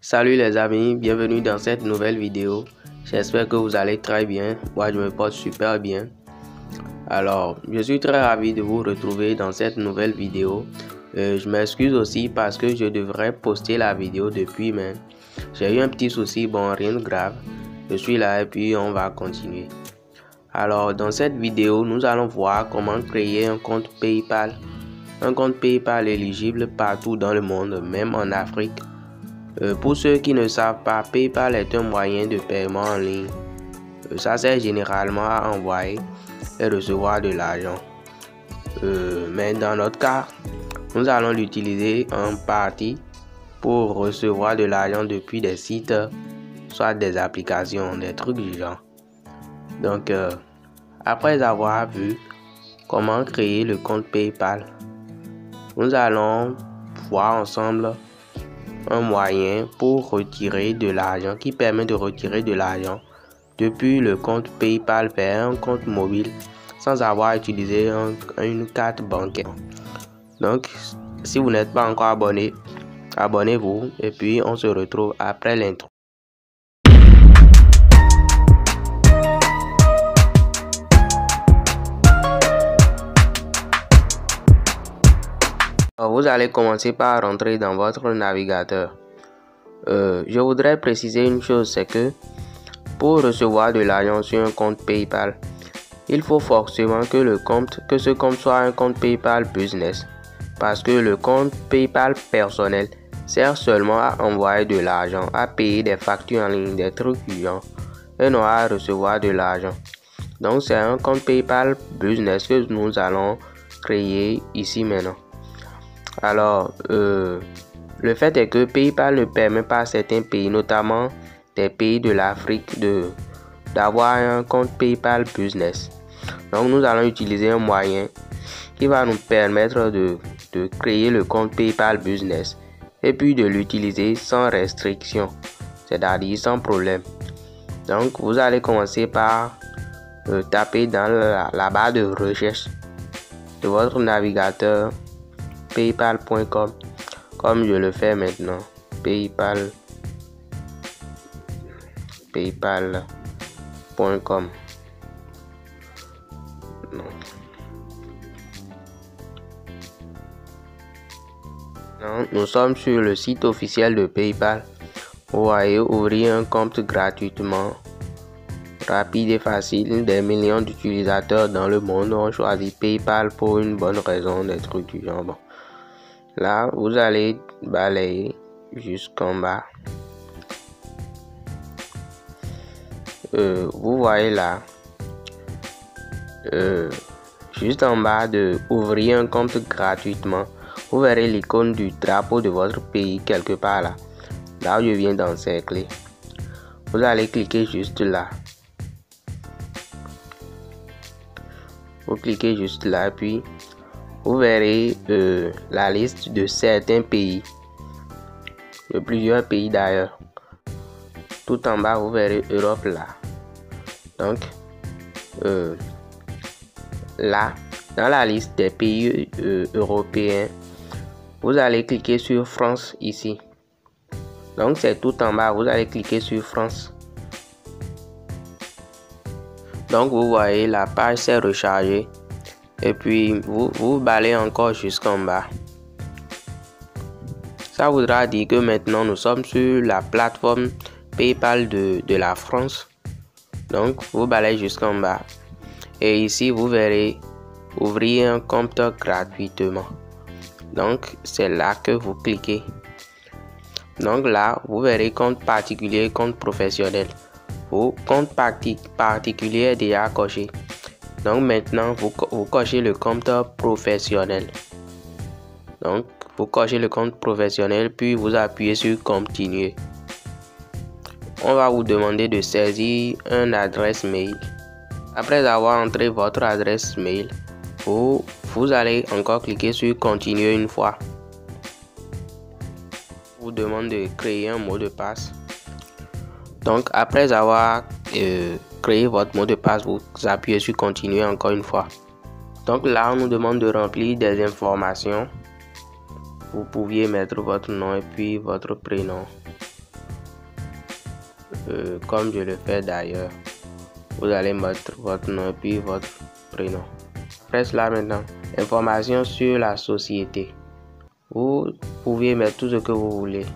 Salut les amis, bienvenue dans cette nouvelle vidéo. J'espère que vous allez très bien. Moi je me porte super bien. Alors, je suis très ravi de vous retrouver dans cette nouvelle vidéo. Je m'excuse aussi parce que je devrais poster la vidéo depuis, mais j'ai eu un petit souci, bon rien de grave. Je suis là et puis on va continuer. Alors, dans cette vidéo, nous allons voir comment créer un compte PayPal. Un compte PayPal éligible partout dans le monde, même en Afrique. Pour ceux qui ne savent pas, PayPal est un moyen de paiement en ligne. Ça sert généralement à envoyer et recevoir de l'argent. Mais dans notre cas, nous allons l'utiliser en partie pour recevoir de l'argent depuis des sites, soit des applications, des trucs du genre. Donc, après avoir vu comment créer le compte PayPal, nous allons voir ensemble un moyen pour retirer de l'argent qui permet de retirer de l'argent depuis le compte PayPal vers un compte mobile sans avoir utilisé une carte bancaire. Donc, si vous n'êtes pas encore abonné, abonnez-vous et puis on se retrouve après l'intro. Vous allez commencer par rentrer dans votre navigateur. Je voudrais préciser une chose, c'est que pour recevoir de l'argent sur un compte PayPal, il faut forcément que ce compte soit un compte PayPal Business, parce que le compte PayPal personnel sert seulement à envoyer de l'argent, à payer des factures en ligne, des trucs du genre, et non à recevoir de l'argent. Donc c'est un compte PayPal Business que nous allons créer ici maintenant. Alors, le fait est que PayPal ne permet pas à certains pays, notamment des pays de l'Afrique, d'avoir un compte PayPal Business. Donc, nous allons utiliser un moyen qui va nous permettre de créer le compte PayPal Business et puis de l'utiliser sans restriction, c'est-à-dire sans problème. Donc, vous allez commencer par taper dans la barre de recherche de votre navigateur paypal.com comme je le fais maintenant. paypal.com. Nous sommes sur le site officiel de PayPal. Vous voyez, ouvrir un compte gratuitement, rapide et facile. Des millions d'utilisateurs dans le monde ont choisi PayPal pour une bonne raison, des trucs du genre. Bon. Là, vous allez balayer jusqu'en bas. Vous voyez là, juste en bas de ouvrir un compte gratuitement, vous verrez l'icône du drapeau de votre pays quelque part là. Là où je viens d'encercler. Vous allez cliquer juste là. Vous cliquez juste là, puis vous verrez la liste de certains pays, de plusieurs pays d'ailleurs. Tout en bas, vous verrez Europe là. Donc, là, dans la liste des pays européens, vous allez cliquer sur France ici. Donc, c'est tout en bas, vous allez cliquer sur France. Donc, vous voyez, la page s'est rechargée. Et puis, vous balayez encore jusqu'en bas. Ça voudra dire que maintenant, nous sommes sur la plateforme PayPal de la France. Donc, vous balayez jusqu'en bas. Et ici, vous verrez ouvrir un compte gratuitement. Donc, c'est là que vous cliquez. Donc là, vous verrez compte particulier, compte professionnel. Vos compte particulier est déjà coché. Donc maintenant, vous cochez le compte professionnel. Donc, vous cochez le compte professionnel, puis vous appuyez sur continuer. On va vous demander de saisir une adresse mail. Après avoir entré votre adresse mail, vous allez encore cliquer sur continuer une fois. On vous demande de créer un mot de passe. Donc, après avoir créé votre mot de passe, vous appuyez sur continuer encore une fois. Donc là, on nous demande de remplir des informations. Vous pouviez mettre votre nom et puis votre prénom. comme je le fais d'ailleurs. Vous allez mettre votre nom puis votre prénom. Après cela maintenant, information sur la société. Vous pouvez mettre tout ce que vous voulez.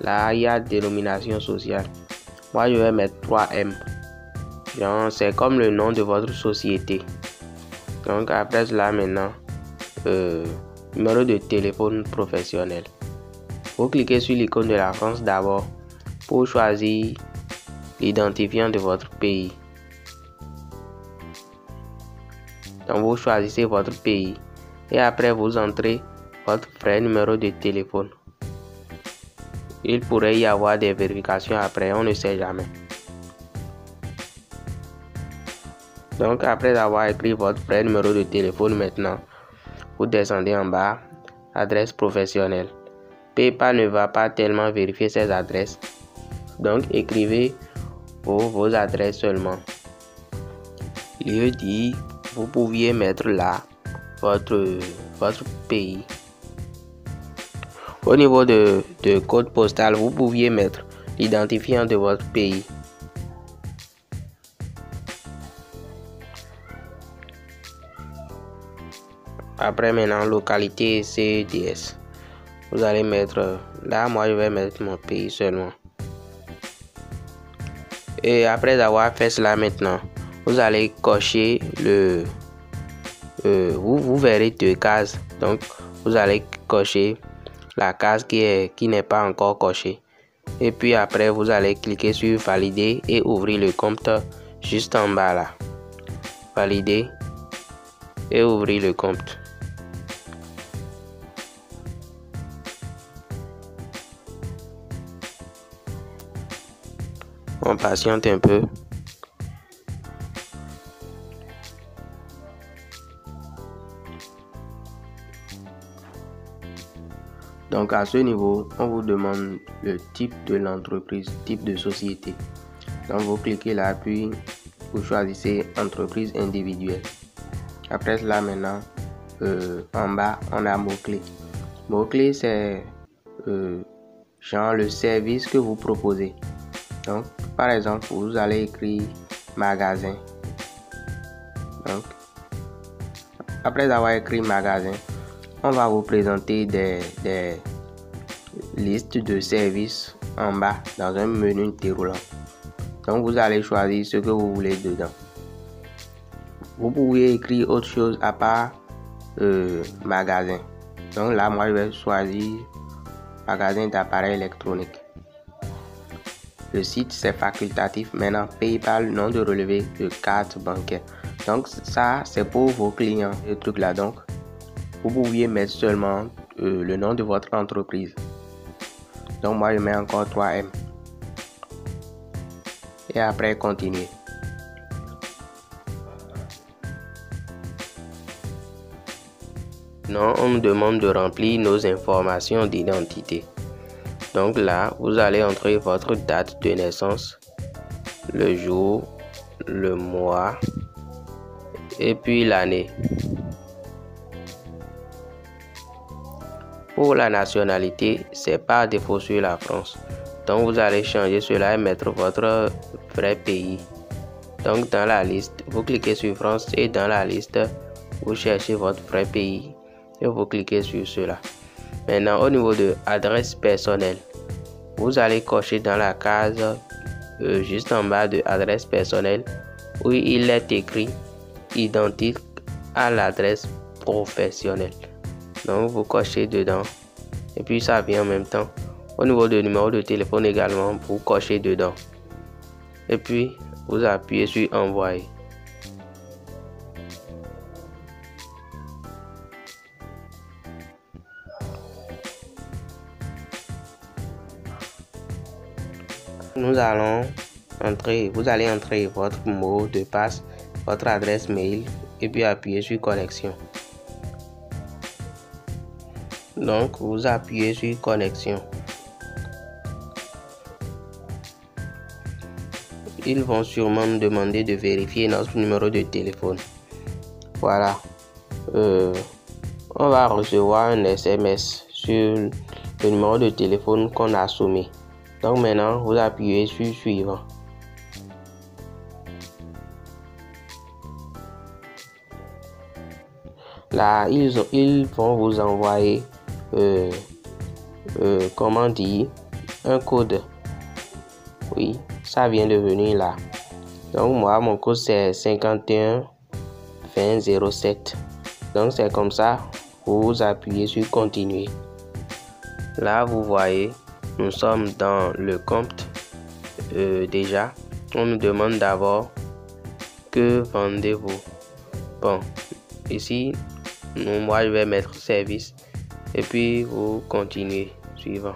Là, il y a dénomination sociale. Moi, je vais mettre 3M. C'est comme le nom de votre société. Donc après cela maintenant, numéro de téléphone professionnel. Vous cliquez sur l'icône de la France d'abord pour choisir l'identifiant de votre pays. Donc vous choisissez votre pays et après vous entrez votre vrai numéro de téléphone. Il pourrait y avoir des vérifications après, on ne sait jamais. Donc après avoir écrit votre vrai numéro de téléphone maintenant, vous descendez en bas, adresse professionnelle. PayPal ne va pas tellement vérifier ces adresses. Donc écrivez vos adresses seulement. Lieu dit, vous pouviez mettre là votre pays. Au niveau de code postal, vous pouviez mettre l'identifiant de votre pays. Après maintenant, localité CDS. Vous allez mettre là, moi je vais mettre mon pays seulement. Et après avoir fait cela maintenant, vous allez cocher vous verrez deux cases. Donc vous allez cocher la case qui n'est pas encore cochée. Et puis après vous allez cliquer sur valider et ouvrir le compte juste en bas là. Valider et ouvrir le compte. On patiente un peu. Donc à ce niveau, on vous demande le type de l'entreprise, type de société. Donc vous cliquez là, puis vous choisissez entreprise individuelle. Après cela maintenant, en bas, on a mots-clés. Mots-clés, c'est genre le service que vous proposez. Donc par exemple, vous allez écrire magasin. Donc après avoir écrit magasin, on va vous présenter des listes de services en bas dans un menu déroulant. Donc vous allez choisir ce que vous voulez dedans. Vous pouvez écrire autre chose à part magasin. Donc là, moi je vais choisir magasin d'appareils électroniques. Le site c'est facultatif. Maintenant, PayPal, nom de relevé de carte bancaire. Donc ça c'est pour vos clients. Ce truc là, donc vous pouviez mettre seulement le nom de votre entreprise. Donc moi je mets encore 3M. Et après continuer. Non, on me demande de remplir nos informations d'identité. Donc là, vous allez entrer votre date de naissance, le jour, le mois et puis l'année. Pour la nationalité, c'est par défaut sur la France. Donc vous allez changer cela et mettre votre vrai pays. Donc dans la liste, vous cliquez sur France et dans la liste, vous cherchez votre vrai pays et vous cliquez sur cela. Maintenant au niveau de adresse personnelle, vous allez cocher dans la case juste en bas de adresse personnelle où il est écrit identique à l'adresse professionnelle. Donc vous cochez dedans et puis ça vient en même temps. Au niveau de numéro de téléphone également, vous cochez dedans et puis vous appuyez sur envoyer. Vous allez entrer votre mot de passe, votre adresse mail et puis appuyer sur connexion. Donc vous appuyez sur connexion. Ils vont sûrement nous demander de vérifier notre numéro de téléphone. Voilà. On va recevoir un SMS sur le numéro de téléphone qu'on a soumis. Donc maintenant, vous appuyez sur suivant. Là, ils vont vous envoyer, comment dire, un code. Oui, ça vient de venir là. Donc moi, mon code c'est 51 20 07. Donc c'est comme ça, vous appuyez sur continuer. Là, vous voyez, nous sommes dans le compte. Déjà, on nous demande d'abord que vendez-vous. Bon, ici, moi je vais mettre service et puis vous continuez suivant.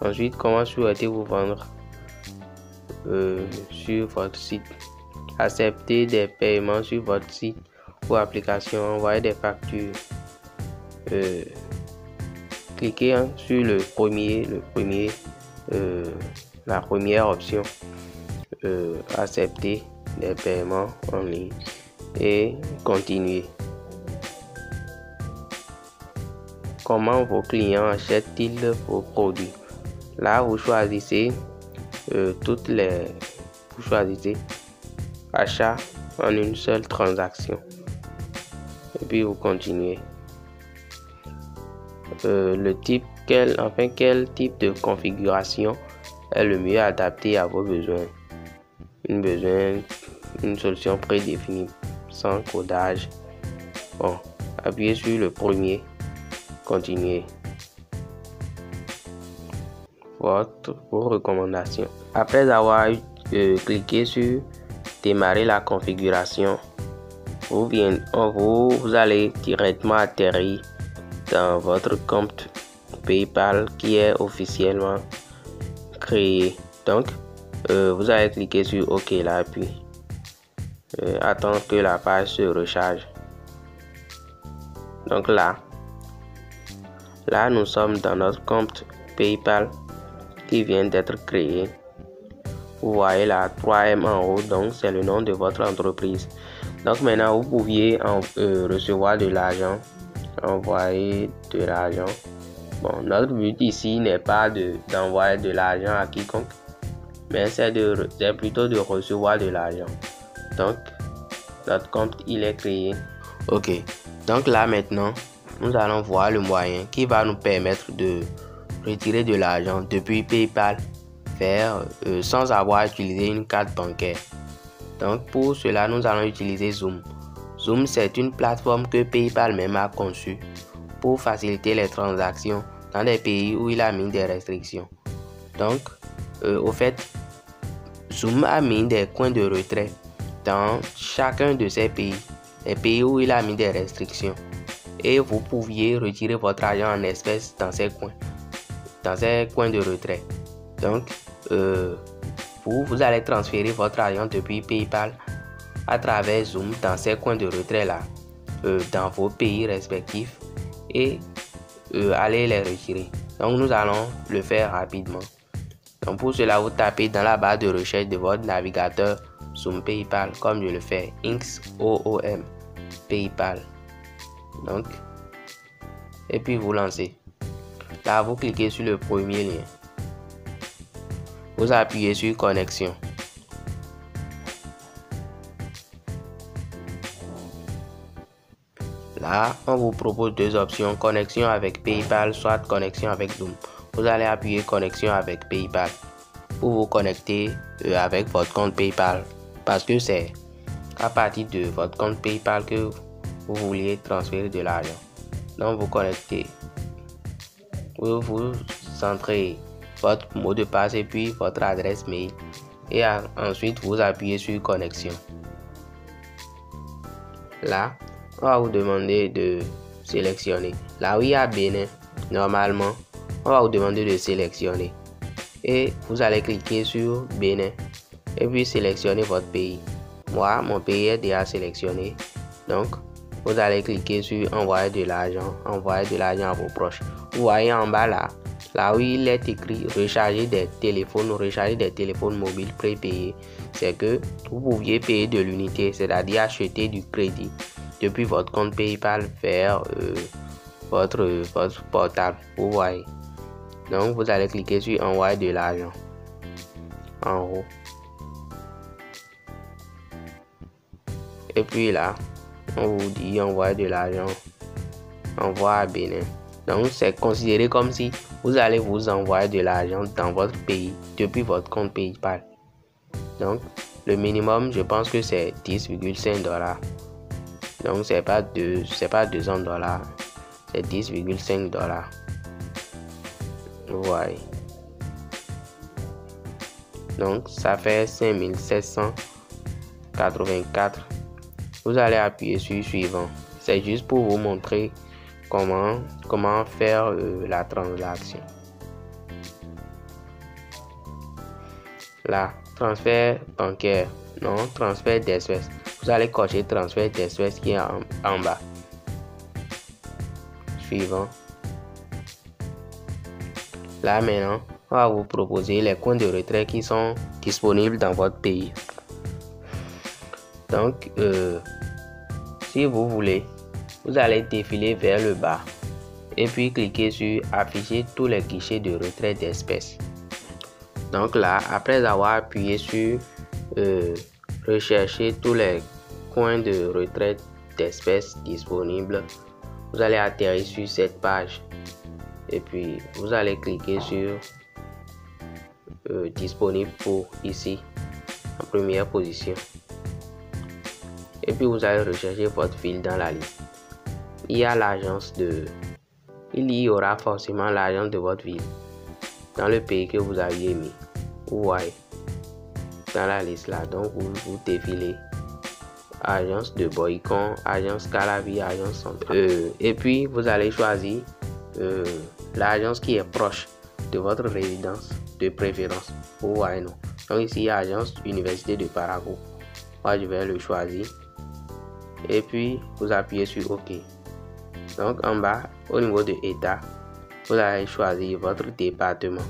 Ensuite, comment souhaitez-vous vendre sur votre site? Accepter des paiements sur votre site ou application, envoyer des factures. Cliquez sur la première option, accepter des paiements en ligne et continuer. Comment vos clients achètent-ils vos produits? Là, vous choisissez vous choisissez achat en une seule transaction et puis vous continuez. Quel type de configuration est le mieux adapté à vos besoins? Une solution prédéfinie sans codage. Bon, appuyez sur le premier, continuez. Vos recommandations. Après avoir cliqué sur démarrer la configuration, vous allez directement atterrir dans votre compte PayPal qui est officiellement créé. Donc, vous allez cliquer sur OK là, puis attendre que la page se recharge. Donc là, nous sommes dans notre compte PayPal qui vient d'être créé. Vous voyez la 3M en haut, donc c'est le nom de votre entreprise. Donc maintenant, vous pouviez recevoir de l'argent, envoyer de l'argent. Bon, notre but ici n'est pas d'envoyer de l'argent à quiconque, mais c'est plutôt de recevoir de l'argent. Donc, notre compte, il est créé. Ok, donc là maintenant, nous allons voir le moyen qui va nous permettre de retirer de l'argent depuis PayPal sans avoir utilisé une carte bancaire. Donc pour cela, nous allons utiliser Zoom. Zoom, c'est une plateforme que PayPal même a conçue pour faciliter les transactions dans des pays où il a mis des restrictions. Donc, au fait, Zoom a mis des coins de retrait dans chacun de ces pays, les pays où il a mis des restrictions. Et vous pouviez retirer votre argent en espèces dans ces coins de retrait. Donc, vous allez transférer votre argent depuis PayPal à travers Zoom dans ces coins de retrait là, dans vos pays respectifs et allez les retirer. Donc, nous allons le faire rapidement. Donc, pour cela, vous tapez dans la barre de recherche de votre navigateur Zoom PayPal, comme je le fais, XOOM PayPal. Donc, et puis vous lancez. Là, vous cliquez sur le premier lien. Vous appuyez sur connexion. Là, on vous propose deux options, connexion avec PayPal, soit connexion avec Zoom. Vous allez appuyer connexion avec PayPal pour vous connecter avec votre compte PayPal, parce que c'est à partir de votre compte PayPal que vous vouliez transférer de l'argent. Donc vous connectez, vous centrez votre mot de passe et puis votre adresse mail et ensuite vous appuyez sur connexion. Là, on va vous demander de sélectionner. Là où il y a Bénin, normalement, on va vous demander de sélectionner. Et vous allez cliquer sur Bénin et puis sélectionner votre pays. Moi, mon pays est déjà sélectionné. Donc, vous allez cliquer sur envoyer de l'argent à vos proches. Vous voyez en bas là où il est écrit recharger des téléphones mobiles prépayés. C'est que vous pouviez payer de l'unité, c'est-à-dire acheter du crédit depuis votre compte PayPal vers votre portable. Vous voyez. Donc vous allez cliquer sur envoyer de l'argent en haut. Et puis là, on vous dit envoyer de l'argent, envoi à Bénin. Donc c'est considéré comme si vous allez vous envoyer de l'argent dans votre pays depuis votre compte PayPal. Donc le minimum, je pense que c'est 10,5 $. Donc c'est pas 200 $, c'est 10,5 $. Vous voyez. Donc ça fait 5784. Vous allez appuyer sur suivant. C'est juste pour vous montrer comment faire la transaction. Là, transfert bancaire, non, transfert d'espèces. Vous allez cocher transfert d'espèces qui est en bas. Suivant. Là maintenant, on va vous proposer les comptes de retrait qui sont disponibles dans votre pays. Donc, si vous voulez, vous allez défiler vers le bas et puis cliquer sur afficher tous les guichets de retrait d'espèces. Donc là, après avoir appuyé sur rechercher tous les coins de retrait d'espèces disponibles, vous allez atterrir sur cette page et puis vous allez cliquer sur disponible pour ici en première position. Et puis vous allez rechercher votre ville dans la liste. Il y aura forcément l'agence de votre ville dans le pays que vous aviez mis. Vous voyez dans la liste là. Donc vous défilez agence de Boycon, agence Calavi, agence centrale. Et puis vous allez choisir l'agence qui est proche de votre résidence de préférence. Vous voyez non. Donc ici agence Université de Parakou. Moi je vais le choisir. Et puis vous appuyez sur OK. Donc en bas, au niveau de État, vous allez choisir votre département.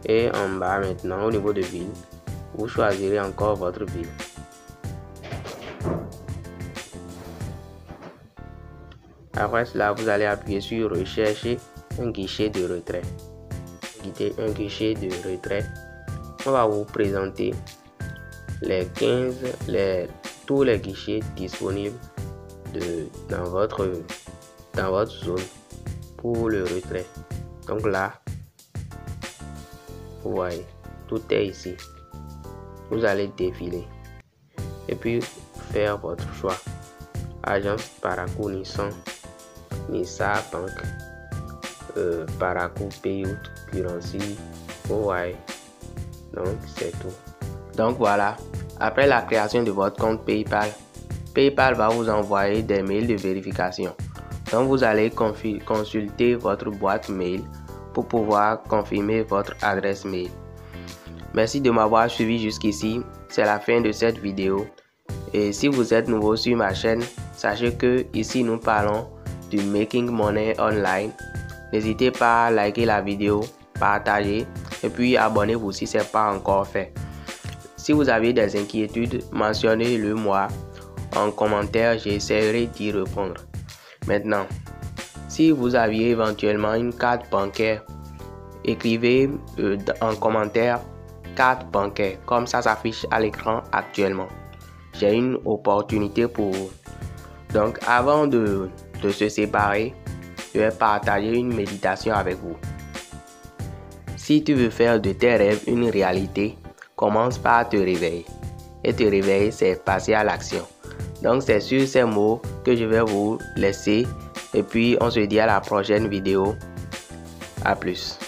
Et en bas maintenant, au niveau de ville, vous choisirez encore votre ville. Après cela, vous allez appuyer sur rechercher un guichet de retrait. Un guichet de retrait. On va vous présenter tous les guichets disponibles dans votre zone pour le retrait. Donc là, vous voyez, tout est ici. Vous allez défiler et puis faire votre choix. Agence Parakou Nissan, Nissa Bank, Parakou Payout Currency. Vous voyez. Donc c'est tout. Donc voilà, après la création de votre compte PayPal, PayPal va vous envoyer des mails de vérification. Donc vous allez consulter votre boîte mail pour pouvoir confirmer votre adresse mail. Merci de m'avoir suivi jusqu'ici. C'est la fin de cette vidéo. Et si vous êtes nouveau sur ma chaîne, sachez que ici nous parlons du Making Money Online. N'hésitez pas à liker la vidéo, partager et puis abonnez-vous si ce n'est pas encore fait. Si vous avez des inquiétudes, mentionnez-le moi en commentaire, j'essaierai d'y répondre. Maintenant, si vous aviez éventuellement une carte bancaire, écrivez en commentaire carte bancaire, comme ça s'affiche à l'écran actuellement. J'ai une opportunité pour vous. Donc avant de se séparer, je vais partager une méditation avec vous. Si tu veux faire de tes rêves une réalité, commence par te réveiller. Et te réveiller, c'est passer à l'action. Donc c'est sur ces mots que je vais vous laisser. Et puis on se dit à la prochaine vidéo. À plus.